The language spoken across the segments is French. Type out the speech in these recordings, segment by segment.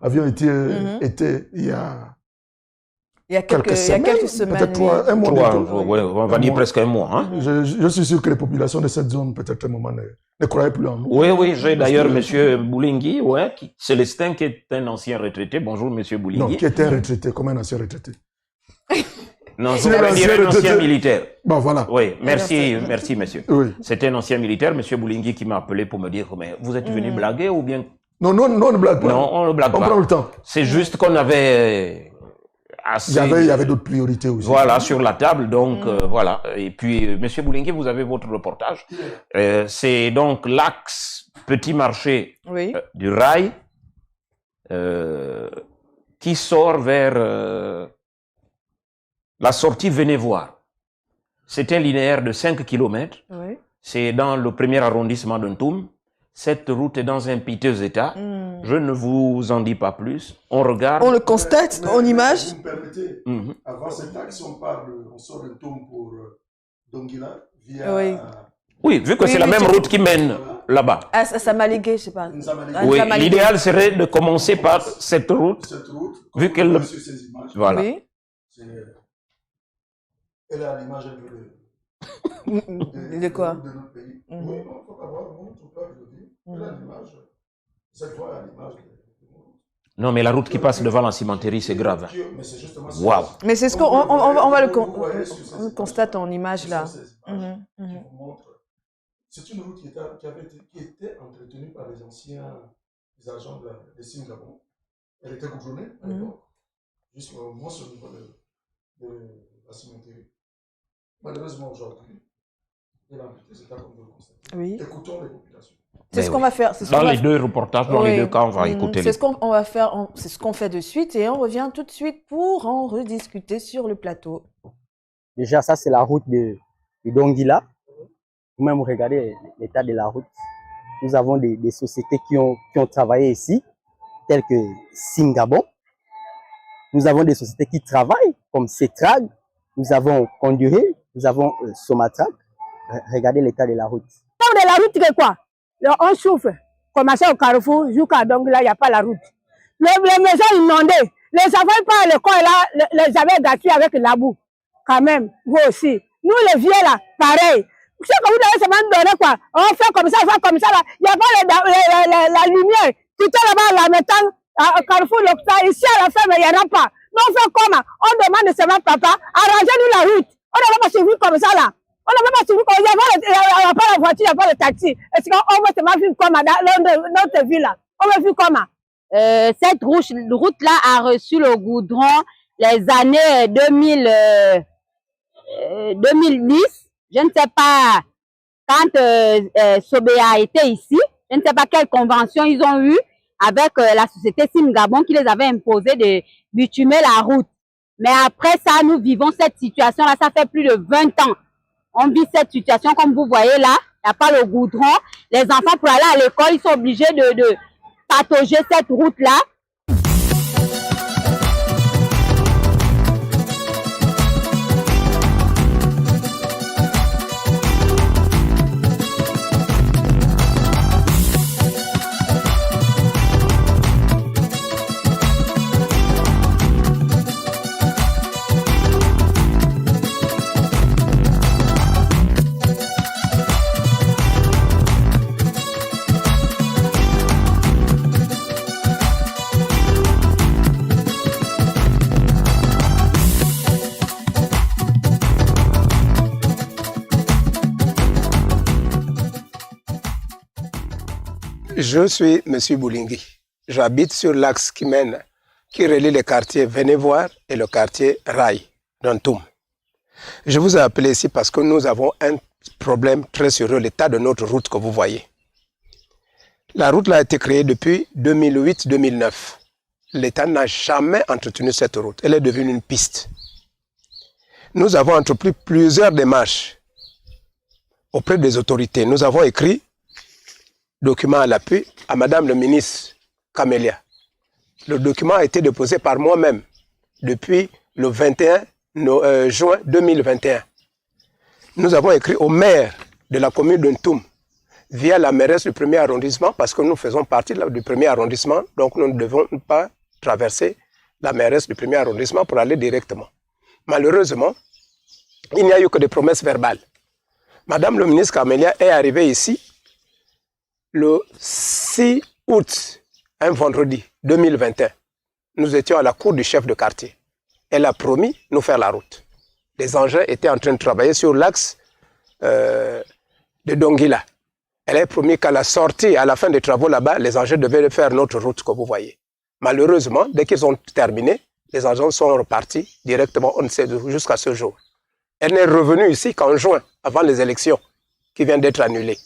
avions été il y a... Il y a quelques semaines. Peut-être un mois. Ouais, on va dire presque un mois. Hein? Je suis sûr que les populations de cette zone, peut-être un moment, ne croyaient plus en nous. Oui, j'ai d'ailleurs M. Boulingui, Célestin, qui est un ancien retraité. Bonjour, M. Boulingui. Non, qui était un retraité, comme un ancien retraité. Non, c'est un ancien militaire. Bon, voilà. Oui, merci, monsieur. Oui. C'était un ancien militaire, M. Boulingui, qui m'a appelé pour me dire, mais vous êtes venu blaguer ou bien... Non, on ne blague pas. Non, on ne blague pas. On prend le temps. C'est juste qu'on avait... Il y avait d'autres priorités aussi. Voilà, sur la table, donc voilà. Et puis, Monsieur Boulingui, vous avez votre reportage. C'est donc l'axe Petit Marché du rail qui sort vers la sortie Venez voir. C'est un linéaire de 5 km. Oui. C'est dans le premier arrondissement d'Ntoum. Cette route est dans un piteux état. Je ne vous en dis pas plus. On regarde. On le constate en image. Si vous me permettez, avant cet axe, on sort d'Ntoum pour Donguila via... Oui, vu que c'est la même route qui mène là-bas. Ah, ça m'a légué, je sais pas. Oui, l'idéal serait de commencer par cette route. Vu qu'elle... Sur ces images. Voilà. Oui. Elle a l'image un peu de quoi? De notre pays. Oui, non, il faut avoir le monde, tout je veux dire. Elle a l'image. Cette fois, elle a l'image de... Non, mais la route qui passe devant la cimenterie, c'est grave. Mais c'est justement Waouh. Mais c'est ce qu'on va le constate en image là. C'est une route qui était entretenue par les anciens agents de Singapour. Elle était goudronnée à l'époque, jusqu'au moins au niveau de la cimenterie. Malheureusement, aujourd'hui, elle a un petit état comme vous le constatez. Oui. Écoutons les populations. C'est ce qu'on va faire. Dans les deux reportages, dans les deux cas, on va écouter. C'est ce qu'on va faire, c'est ce qu'on fait de suite et on revient tout de suite pour en rediscuter sur le plateau. Déjà, ça, c'est la route de Donguila. Vous-même, regardez l'état de la route. Nous avons des sociétés qui ont travaillé ici, telles que Singabon. Nous avons des sociétés qui travaillent, comme Cetrag. Nous avons Conduré. Nous avons Somatrac. Regardez l'état de la route. De la route, c'est quoi? On souffre. Commencer au Carrefour, jusqu'à Donguila, il n'y a pas la route. Les maisons inondées. Les enfants pas à l'école, là, les avaient gâtés avec la boue. Quand même, vous aussi. Nous, les vieux, là, pareil. C'est que vous devez seulement donner quoi? On fait comme ça, là. Il n'y a pas la lumière. Tout est là-bas, là, maintenant, au Carrefour, ici, à la ferme, il n'y en a pas. Nous, on fait comment? On demande seulement, papa, arrangez-nous la route. On ne va pas suivre comme ça, là. On ne va pas suivre comme ça. Il n'y a pas la voiture, il n'y a pas le taxi. Est-ce qu'on va seulement vivre comme dans notre ville, là? On va vivre comment? Cette route-là a reçu le goudron les années 2010. Je ne sais pas, quand Sobea a été ici, je ne sais pas quelle convention ils ont eu avec la société Singabon qui les avait imposé de bitumer la route. Mais après ça, nous vivons cette situation-là, ça fait plus de 20 ans. On vit cette situation comme vous voyez là, il n'y a pas le goudron. Les enfants pour aller à l'école, ils sont obligés de patauger cette route-là. Je suis M. Boulingui. J'habite sur l'axe qui relie les quartiers Venez voir et le quartier Rail d'Ntoum. Je vous ai appelé ici parce que nous avons un problème très sérieux, l'état de notre route que vous voyez. La route là a été créée depuis 2008-2009. L'État n'a jamais entretenu cette route. Elle est devenue une piste. Nous avons entrepris plusieurs démarches auprès des autorités. Nous avons écrit document à l'appui à Madame le ministre Camélia. Le document a été déposé par moi-même depuis le 21 juin 2021. Nous avons écrit au maire de la commune de Ntoum via la mairesse du premier arrondissement, parce que nous faisons partie du premier arrondissement, donc nous ne devons pas traverser la mairesse du premier arrondissement pour aller directement. Malheureusement, il n'y a eu que des promesses verbales. Madame le ministre Camélia est arrivée ici le 6 août, un vendredi 2021. Nous étions à la cour du chef de quartier. Elle a promis de nous faire la route. Les engins étaient en train de travailler sur l'axe de Donguila. Elle a promis qu'à la sortie, à la fin des travaux là-bas, les engins devaient faire notre route, comme vous voyez. Malheureusement, dès qu'ils ont terminé, les engins sont repartis directement, on ne sait jusqu'à ce jour. Elle n'est revenue ici qu'en juin, avant les élections, qui viennent d'être annulées.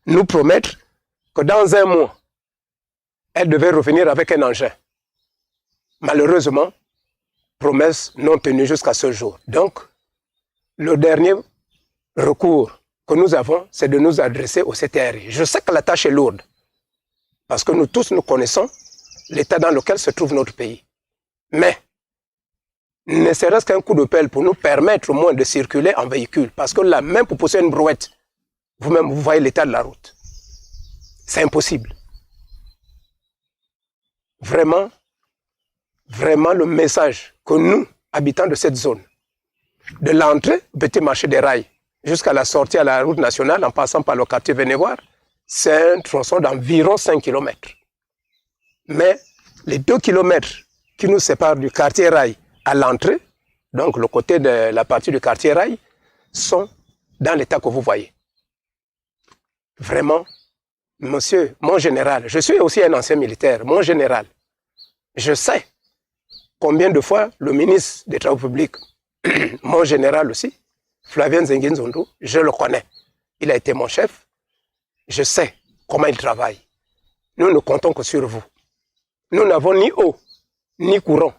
Nous promettre que dans un mois, elle devait revenir avec un engin. Malheureusement, promesse non tenue jusqu'à ce jour. Donc, le dernier recours que nous avons, c'est de nous adresser au CTRI. Je sais que la tâche est lourde, parce que nous tous, nous connaissons l'état dans lequel se trouve notre pays. Mais, ne serait-ce qu'un coup de pelle pour nous permettre au moins de circuler en véhicule, parce que là, même pour pousser une brouette, vous-même, vous voyez l'état de la route. C'est impossible. Vraiment, vraiment le message que nous, habitants de cette zone, de l'entrée du petit marché des rails jusqu'à la sortie à la route nationale en passant par le quartier Vénévoire, c'est un tronçon d'environ 5 km. Mais les 2 km qui nous séparent du quartier rail à l'entrée, donc le côté de la partie du quartier rail, sont dans l'état que vous voyez. Vraiment, monsieur, mon général, je suis aussi un ancien militaire, mon général, je sais combien de fois le ministre des Travaux publics, mon général aussi, Flavien Zenguin-Zondo, je le connais. Il a été mon chef. Je sais comment il travaille. Nous ne comptons que sur vous. Nous n'avons ni eau, ni courant.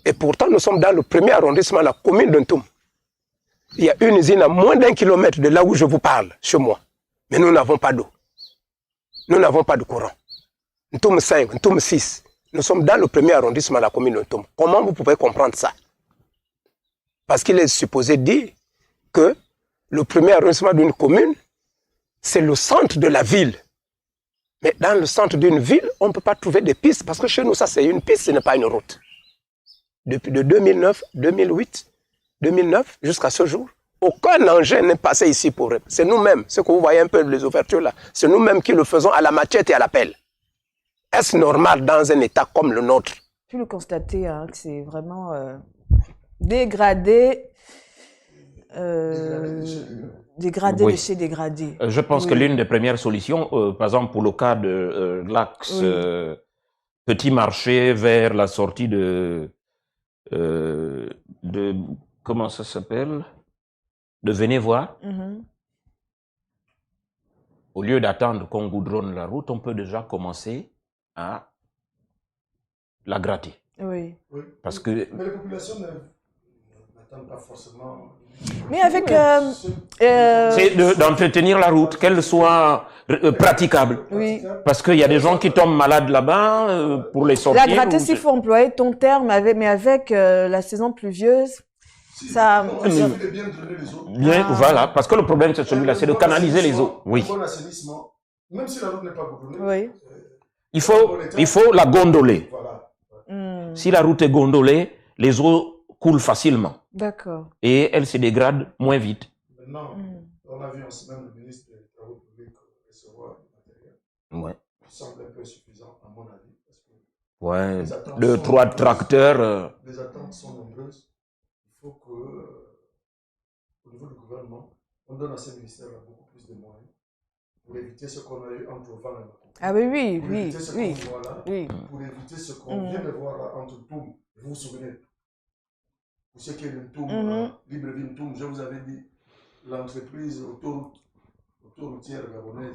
Et pourtant, nous sommes dans le premier arrondissement, la commune d'Ntoum. Il y a une usine à moins d'1 kilomètre de là où je vous parle, chez moi. Mais nous n'avons pas d'eau. Nous n'avons pas de courant. Ntoum 5, Ntoum 6. Nous sommes dans le premier arrondissement, la commune d'Ntoum. Comment vous pouvez comprendre ça? Parce qu'il est supposé dire que le premier arrondissement d'une commune, c'est le centre de la ville. Mais dans le centre d'une ville, on ne peut pas trouver des pistes, parce que chez nous, ça c'est une piste, ce n'est pas une route. Depuis de 2009, 2008, 2009, jusqu'à ce jour, aucun engin n'est passé ici pour eux. C'est nous-mêmes, ce que vous voyez un peu les ouvertures là, c'est nous-mêmes qui le faisons à la machette et à la pelle. Est-ce normal dans un état comme le nôtre? Pu le constater, hein, que c'est vraiment dégradé. Dégradé Oui. de chez dégradé. Je pense Oui. que l'une des premières solutions, par exemple pour le cas de l'axe Oui. Petit Marché vers la sortie de comment ça s'appelle, de Vénévoire, au lieu d'attendre qu'on goudronne la route, on peut déjà commencer à la gratter. Oui. Parce que Mais les populations n'attendent pas forcément. Mais avec... c'est d'entretenir la route, qu'elle soit praticable. Oui. Parce qu'il y a des gens qui tombent malades là-bas pour les sortir. La gratter, s'il faut employer ton terme, mais avec la saison pluvieuse, ça... Il suffit de bien drainer les eaux. Bien, voilà, parce que le problème c'est celui-là, c'est de canaliser les eaux. Oui. Un bon assainissement, même si la route n'est pas goudronnée, Oui. Il faut la gondoler. Voilà. Si la route est gondolée, les eaux coulent facilement. D'accord. Et elles se dégradent moins vite. Maintenant, on a vu en semaine le ministre des Travaux publics recevoir du matériel Ouais. qui semble un peu insuffisant, à mon avis. Parce que Ouais. les attentes 2-3 sont tracteurs. Les attentes sont nombreuses. Il faut que, au niveau du gouvernement, on donne à ces ministères-là beaucoup plus de moyens pour éviter ce qu'on a eu entre Van et Macron. Ah oui, oui, Pour oui, éviter ce oui. qu'on voit là, Oui. pour éviter ce qu'on vient de voir là entre Toum, vous vous souvenez, pour ce qui est de Toum, Libreville Toum, je vous avais dit, l'entreprise autoroutière gabonaise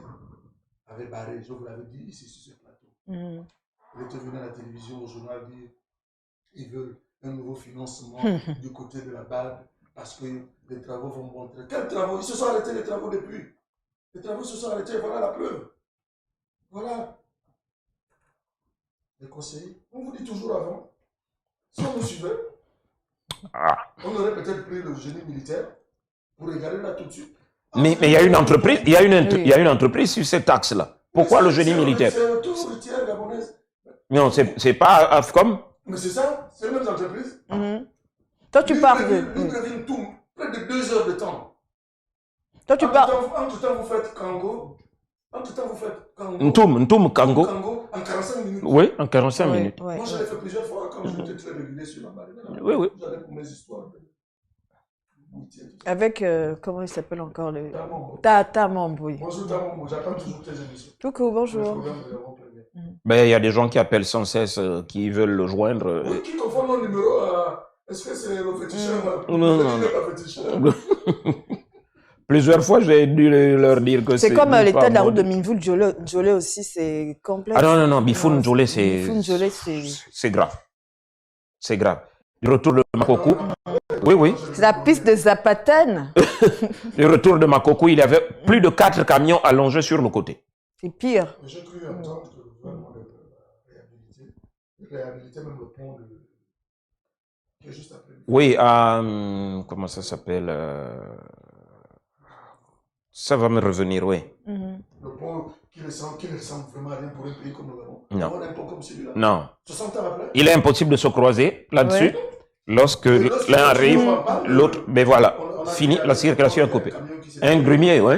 avait barré, je vous l'avais dit ici sur ce plateau. Elle était venue à la télévision, au journal, dire qu'ils veulent un nouveau financement du côté de la BAD parce que les travaux vont montrer. Quels travaux? Ils se sont arrêtés les travaux depuis. Les travaux se sont arrêtés, voilà la preuve. Voilà. Les conseillers, on vous dit toujours avant, si on vous suivait, on aurait peut-être pris le génie militaire pour regarder là tout de suite. Mais il y a une entreprise, il y a une entreprise sur cette axe-là. Pourquoi le génie militaire? C'est l'autorité gabonaise. Non, c'est pas AFCOM. Mais c'est ça, c'est les mêmes entreprises. Toi, tu parles de... Libreville, tout, près de 2 heures de temps. Toi, tu parles... Entre-temps, vous faites Kango. Entre-temps, vous faites Kango. Ntoum, Kango. Kango en 45 minutes. Oui, en 45 minutes. Moi, je l'ai fait plusieurs fois quand j'étais très régulier sur la marine. Oui. J'allais pour mes histoires. Avec, comment il s'appelle encore le... Tamambo. oui. Bonjour Tamambo, j'attends toujours tes émissions. Coucou, bonjour. Ben, il y a des gens qui appellent sans cesse, qui veulent le joindre. Oui, qui confondent nos numéros à... Est-ce que c'est le féticheur? Non. Plusieurs fois, j'ai dû leur dire que c'est... C'est comme l'état de la route de Minvoul Djolé aussi, c'est complexe. Ah non, Bifoun Djolé, c'est... Bifoun Djolé, c'est... C'est grave. C'est grave. Le retour de Makokou. Oui. C'est la piste de Zapaten. Le retour de Makokou, il y avait plus de 4 camions allongés sur le côté. C'est pire. J'ai cru entendre que vraiment réhabiliter même le pont qui est juste après. Oui, comment ça s'appelle ça va me revenir, oui. Le pont qui ne ressemble vraiment à rien pour un pays comme le Gabon. Non. Un pont comme celui-là. Non. 60 ans après. Il est impossible de se croiser là-dessus. Ouais. Lorsque l'un arrive, l'autre, mais voilà, fini, la circulation est coupée. Un grumier, oui.